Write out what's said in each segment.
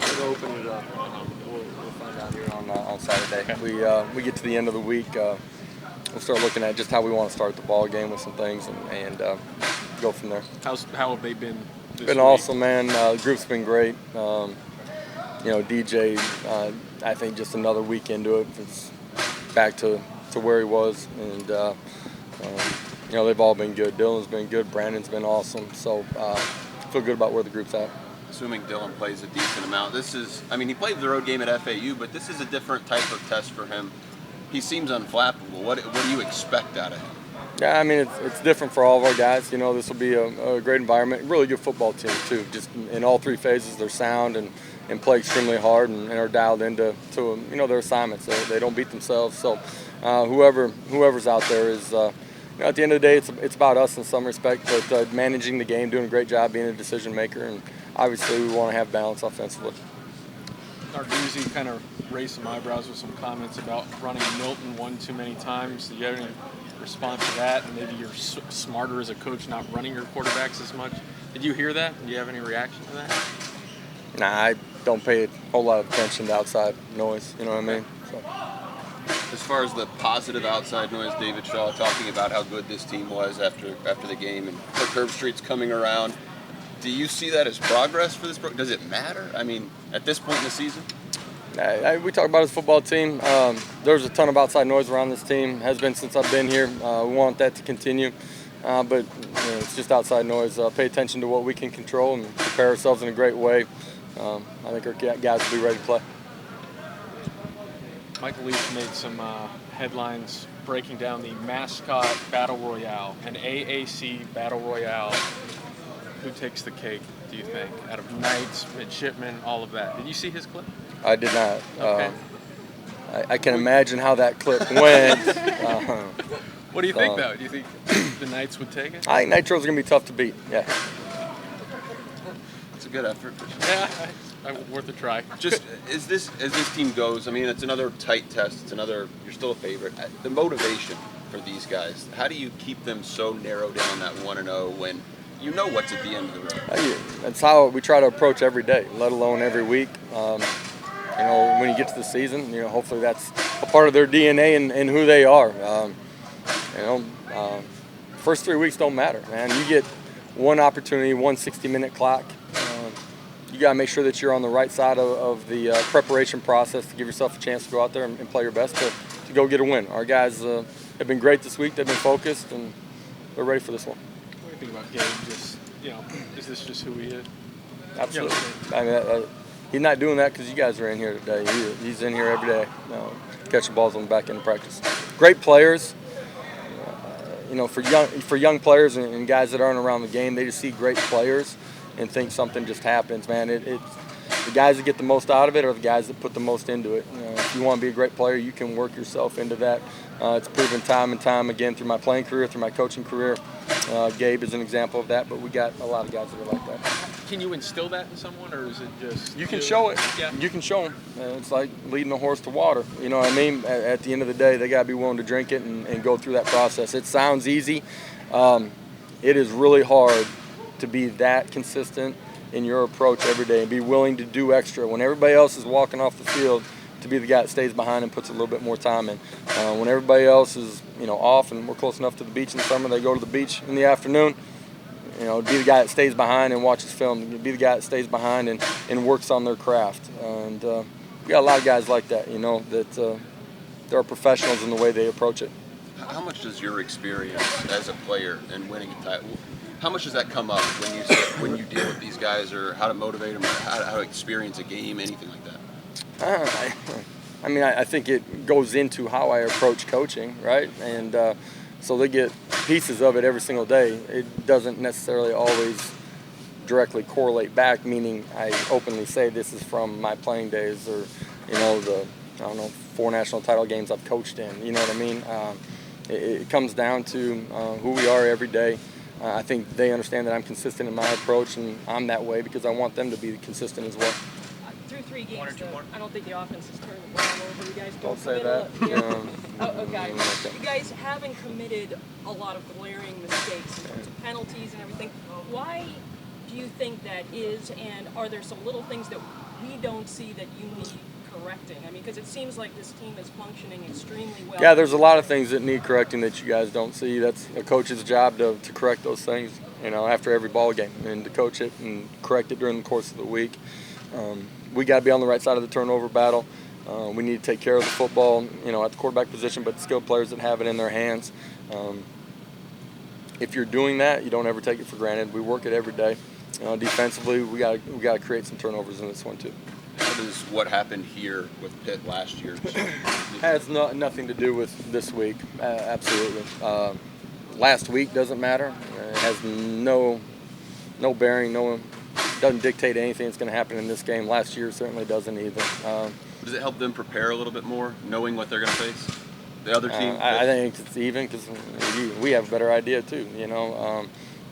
We'll open it up. We'll find out here on Saturday. Okay. We get to the end of the week. We'll start looking at just how we want to start the ball game with some things and go from there. How have they been this Been week? awesome, man. The group's been great. DJ, I think just another week into it, it's back to where he was, and they've all been good. Dylan's been good. Brandon's been awesome. So feel good about where the group's at. Assuming Dylan plays a decent amount, he played the road game at FAU, but this is a different type of test for him. He seems unflappable. What do you expect out of him? Yeah, I mean, it's different for all of our guys. This will be a great environment. Really good football team, too. Just in all three phases, they're sound and play extremely hard and are dialed into their assignments. They don't beat themselves. So whoever's out there is, at the end of the day, it's about us in some respect, but managing the game, doing a great job being a decision maker, and obviously we want to have balance offensively. Narduzzi kind of raised some eyebrows with some comments about running Milton one too many times. Do you have any response to that? And maybe you're smarter as a coach not running your quarterbacks as much. Did you hear that? Do you have any reaction to that? Nah, I don't pay a whole lot of attention to outside noise. You know what I mean? So. As far as the positive outside noise, David Shaw talking about how good this team was after the game, and Herb Street's coming around. Do you see that as progress for this program? Does it matter? I mean, at this point in the season? We talk about his football team. There's a ton of outside noise around this team. Has been since I've been here. We want that to continue. But it's just outside noise. Pay attention to what we can control and prepare ourselves in a great way. I think our guys will be ready to play. Michael Leach made some headlines breaking down the mascot battle royale, an AAC battle royale. Who takes the cake, do you think, out of Knights, midshipmen, all of that? Did you see his clip? I did not. Okay. I can imagine how that clip went. What do you think, though? Do you think the Knights would take it? I think Nitro's going to be tough to beat, yeah. It's a good effort. Yeah, worth a try. Just as this team goes, I mean, it's another tight test. You're still a favorite. The motivation for these guys, how do you keep them so narrowed down that 1-0 when you know what's at the end of the road? That's how we try to approach every day, let alone every week. When you get to the season, hopefully that's a part of their DNA and who they are. First 3 weeks don't matter, man. You get one opportunity, one 60-minute clock. You got to make sure that you're on the right side of the preparation process to give yourself a chance to go out there and play your best to go get a win. Our guys have been great this week. They've been focused, and they're ready for this one. What do you think about Gabe? Is this just who he is? Absolutely. I mean, he's not doing that because you guys are in here today. He's in here every day, catching balls on the back end of practice. Great players. For young players and guys that aren't around the game, they just see great players and think something just happens, man. It's the guys that get the most out of it are the guys that put the most into it. If you want to be a great player, you can work yourself into that. It's proven time and time again through my playing career, through my coaching career. Gabe is an example of that, but we got a lot of guys that are like that. Can you instill that in someone, or is it just... You can show it. Yeah. You can show them. It's like leading a horse to water. You know what I mean? At the end of the day, they got to be willing to drink it and go through that process. It sounds easy. It is really hard to be that consistent in your approach every day and be willing to do extra. When everybody else is walking off the field, to be the guy that stays behind and puts a little bit more time in. When everybody else is off and we're close enough to the beach in the summer, they go to the beach in the afternoon, be the guy that stays behind and watches film, be the guy that stays behind and works on their craft. And we got a lot of guys like that, that they're professionals in the way they approach it. How much does your experience as a player and winning a title, how much does that come up when you deal with these guys, or how to motivate them, or how to experience a game, anything like that? I think it goes into how I approach coaching, right? And so they get pieces of it every single day. It doesn't necessarily always directly correlate back, meaning I openly say this is from my playing days, or the 4 national title games I've coached in. You know what I mean? It comes down to who we are every day. I think they understand that I'm consistent in my approach, and I'm that way because I want them to be consistent as well. Through 3 games, I don't think the offense has turned the ball over. You guys don't say that. Okay. You guys haven't committed a lot of glaring mistakes in terms of penalties and everything. Why do you think that is, and are there some little things that we don't see that you need correcting? I mean, because it seems like this team is functioning extremely well. Yeah, there's a lot of things that need correcting that you guys don't see. That's a coach's job to correct those things, after every ball game, and to coach it and correct it during the course of the week. We got to be on the right side of the turnover battle. We need to take care of the football, at the quarterback position, but the skilled players that have it in their hands. If you're doing that, you don't ever take it for granted. We work it every day. Defensively, we got to create some turnovers in this one too. How does what happened here with Pitt last year? Has nothing to do with this week. Absolutely. Last week doesn't matter. It has no bearing. Doesn't dictate anything that's going to happen in this game. Last year certainly doesn't either. Does it help them prepare a little bit more, knowing what they're going to face? The other team? I think it's even because we have a better idea too.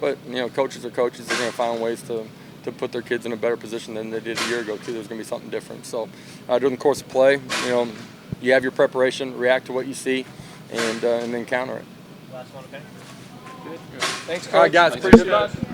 But coaches are coaches. They're going to find ways to put their kids in a better position than they did a year ago too. There's going to be something different. So during the course of play, you have your preparation, react to what you see, and then counter it. Last one, okay? Good. Thanks, Coach. All right, guys. Thanks, Appreciate Coach. it.